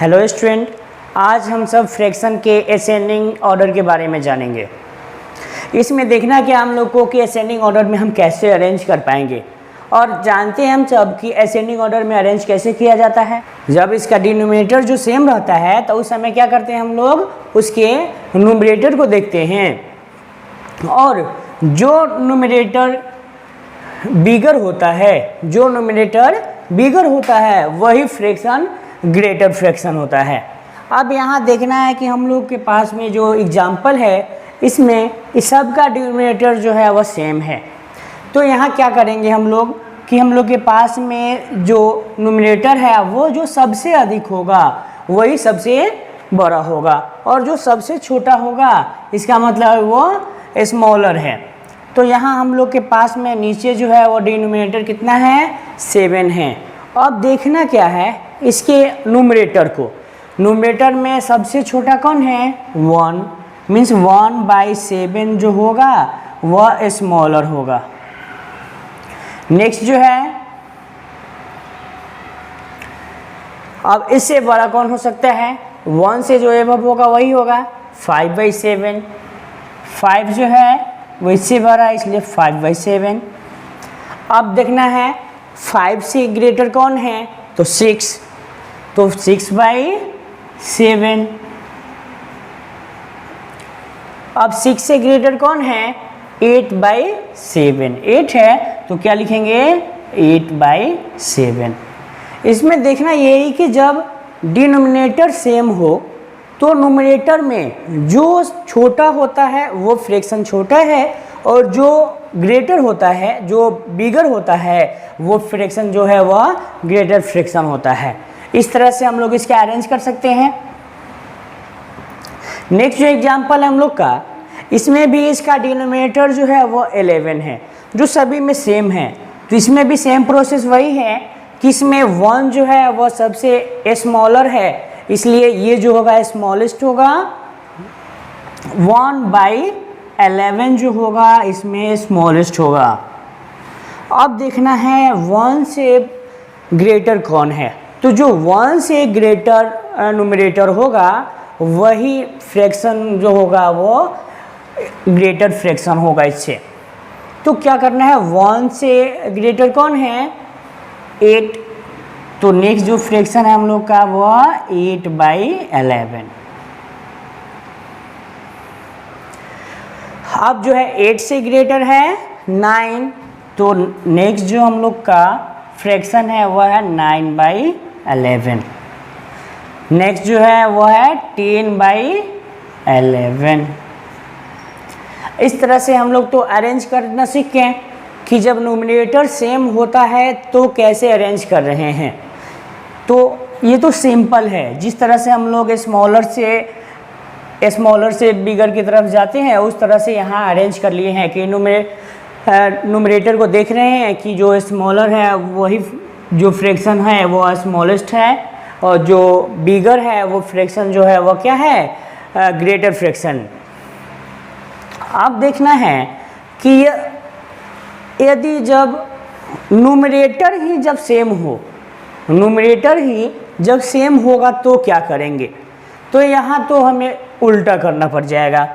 Hello student, आज हम सब फ्रैक्शन के असेंडिंग ऑर्डर के बारे में जानेंगे। इसमें देखना कि हम लोग को कि असेंडिंग ऑर्डर में हम कैसे अरेंज कर पाएंगे और जानते हैं हम सब कि असेंडिंग ऑर्डर में अरेंज कैसे किया जाता है। जब इसका डिनोमिनेटर जो सेम रहता है तो उस समय क्या करते हैं हम लोग, उसके न्यूमरेटर को देखते हैं और जो न्यूमरेटर बिगर होता है वही फ्रैक्शन ग्रेटर फ्रैक्शन होता है। अब यहाँ देखना है कि हम लोग के पास में जो एग्जाम्पल है इसमें इस सब का डिनोमिनेटर जो है वह सेम है। तो यहाँ क्या करेंगे हम लोग कि हम लोग के पास में जो न्यूमरेटर है वो जो सबसे अधिक होगा वही सबसे बड़ा होगा और जो सबसे छोटा होगा इसका मतलब वो स्मॉलर है। तो यहाँ हम लोग के पास में नीचे जो है वो डिनोमिनेटर कितना है, 7 है। अब देखना क्या है इसके न्यूमरेटर को। न्यूमरेटर में सबसे छोटा कौन है, 1, मीन्स 1/7 जो होगा वह स्मॉलर होगा। नेक्स्ट जो है, अब इससे बड़ा कौन हो सकता है, 1 से जो एबव होगा वही होगा 5/7। 5 जो है वो इससे बड़ा है इसलिए 5/7। अब देखना है 5 से ग्रेटर कौन है तो 6, तो 6/7। अब 6 से ग्रेटर कौन है, 8/7। 8 है तो क्या लिखेंगे 8/7। इसमें देखना यही कि जब डिनोमिनेटर सेम हो तो न्यूमरेटर में जो छोटा होता है वो फ्रैक्शन छोटा है और जो ग्रेटर होता है, जो बिगर होता है, वो फ्रैक्शन जो है वह ग्रेटर फ्रैक्शन होता है। इस तरह से हम लोग इसका अरेंज कर सकते हैं। नेक्स्ट जो एग्जांपल है हम लोग का, इसमें भी इसका डिनोमिनेटर जो है वो 11 है, जो सभी में सेम है। तो इसमें भी सेम प्रोसेस वही है कि इसमें 1 जो है वह सबसे स्मॉलर है, इसलिए ये जो होगा स्मॉलेस्ट होगा। 1/11 जो होगा इसमें स्मॉलेस्ट होगा। अब देखना है 1 से ग्रेटर कौन है, तो जो 1 से ग्रेटर न्यूमरेटर होगा वही फ्रैक्शन जो होगा वो ग्रेटर फ्रैक्शन होगा इससे। तो क्या करना है, 1 से ग्रेटर कौन है, 8, तो नेक्स्ट जो फ्रैक्शन है हम लोग का वो 8/11। अब जो है 8 से ग्रेटर है 9, तो नेक्स्ट जो हम लोग का फ्रैक्शन है वह है 9/11। नेक्स्ट जो है वह है 10/11। इस तरह से हम लोग तो अरेंज करना सीखें कि जब न्यूमरेटर सेम होता है तो कैसे अरेंज कर रहे हैं। तो ये तो सिंपल है, जिस तरह से हम लोग स्मॉलर से बिगर की तरफ जाते हैं उस तरह से यहाँ अरेंज कर लिए हैं कि न्यूमरेटर को देख रहे हैं कि जो स्मॉलर है वही जो फ्रैक्शन है वो स्मॉलेस्ट है और जो बिगर है वो फ्रैक्शन जो है वो क्या है, ग्रेटर फ्रैक्शन। अब देखना है कि यदि जब न्यूमरेटर ही जब सेम होगा तो क्या करेंगे, तो यहाँ तो हमें उल्टा करना पड़ जाएगा।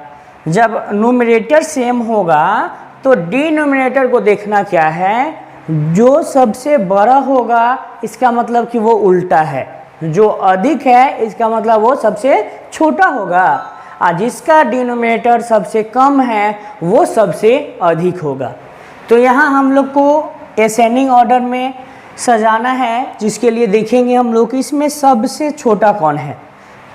जब न्यूमरेटर सेम होगा तो डिनोमिनेटर को देखना क्या है, जो सबसे बड़ा होगा इसका मतलब कि वो उल्टा है, जो अधिक है इसका मतलब वो सबसे छोटा होगा, और जिसका डिनोमिनेटर सबसे कम है वो सबसे अधिक होगा। तो यहाँ हम लोग को असेंडिंग ऑर्डर में सजाना है, जिसके लिए देखेंगे हम लोग इसमें सबसे छोटा कौन है।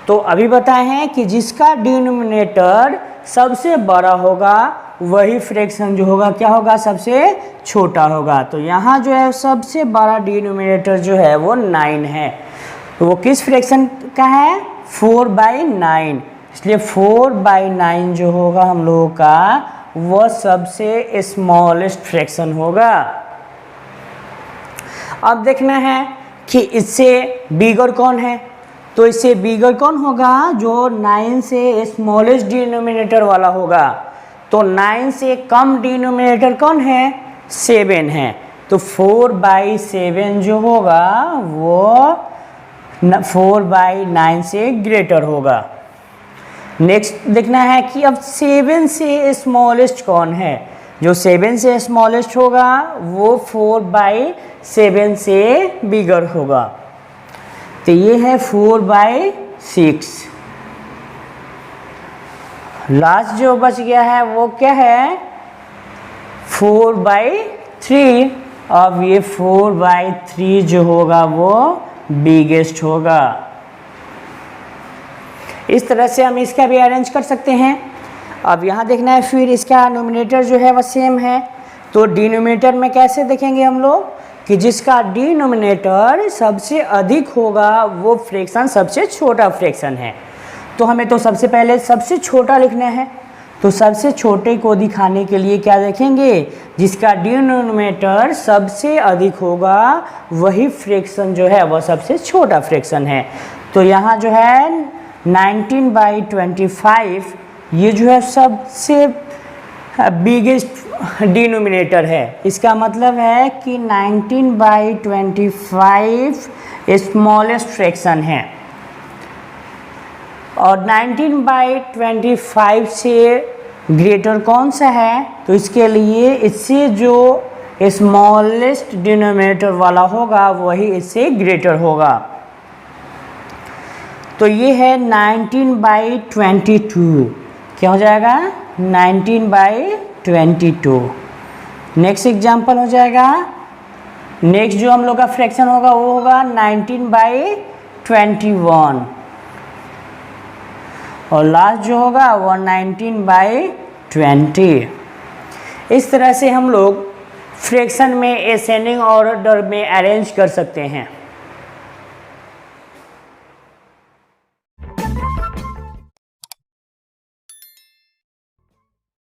तो अभी बताए हैं कि जिसका डिनोमिनेटर सबसे बड़ा होगा वही फ्रैक्शन जो होगा क्या होगा, सबसे छोटा होगा। तो यहाँ जो है सबसे बड़ा डिनोमिनेटर जो है वो 9 है, तो वो किस फ्रैक्शन का है, 4/9, इसलिए 4/9 जो होगा हम लोगों का वो सबसे स्मॉलेस्ट फ्रैक्शन होगा। अब देखना है कि इससे बिगर कौन है, तो इससे बिगर कौन होगा, जो 9 से स्मॉलेस्ट डिनोमिनेटर वाला होगा। तो 9 से कम डिनोमिनेटर कौन है, 7 है, तो 4/7 जो होगा वो 4/9 से ग्रेटर होगा। नेक्स्ट देखना है कि अब 7 से स्मॉलेस्ट कौन है। जो 7 से स्मॉलेस्ट होगा वो 4/7 से बिगर होगा। तो ये है 4/6। लास्ट जो बच गया है वो क्या है 4/3। अब ये 4/3 जो होगा वो बिगेस्ट होगा। इस तरह से हम इसका भी अरेंज कर सकते हैं। अब यहाँ देखना है फिर इसका नोमिनेटर जो है वह सेम है, तो डिनोमिनेटर में कैसे देखेंगे हम लोग कि जिसका डिनोमिनेटर सबसे अधिक होगा वो फ्रैक्शन सबसे छोटा फ्रैक्शन है। तो हमें तो सबसे पहले सबसे छोटा लिखना है, तो सबसे छोटे को दिखाने के लिए क्या देखेंगे, जिसका डिनोमिनेटर सबसे अधिक होगा वही फ्रैक्शन जो है वह सबसे छोटा फ्रैक्शन है। तो यहाँ जो है 19/25 ये जो है सबसे बिगेस्ट डिनोमिनेटर है। इसका मतलब है कि 19/25 स्मॉलेस्ट फ्रैक्शन है और 19/25 से ग्रेटर कौन सा है, तो इसके लिए इससे जो स्मॉलेस्ट डिनोमिनेटर वाला होगा वही इससे ग्रेटर होगा। तो ये है 19/22, क्या हो जाएगा 19/22। नेक्स्ट एग्जाम्पल हो जाएगा, नेक्स्ट जो हम लोग का फ्रैक्शन होगा वो होगा 19/21 और लास्ट जो होगा वो 19/20। इस तरह से हम लोग फ्रैक्शन में असेंडिंग ऑर्डर में अरेंज कर सकते हैं।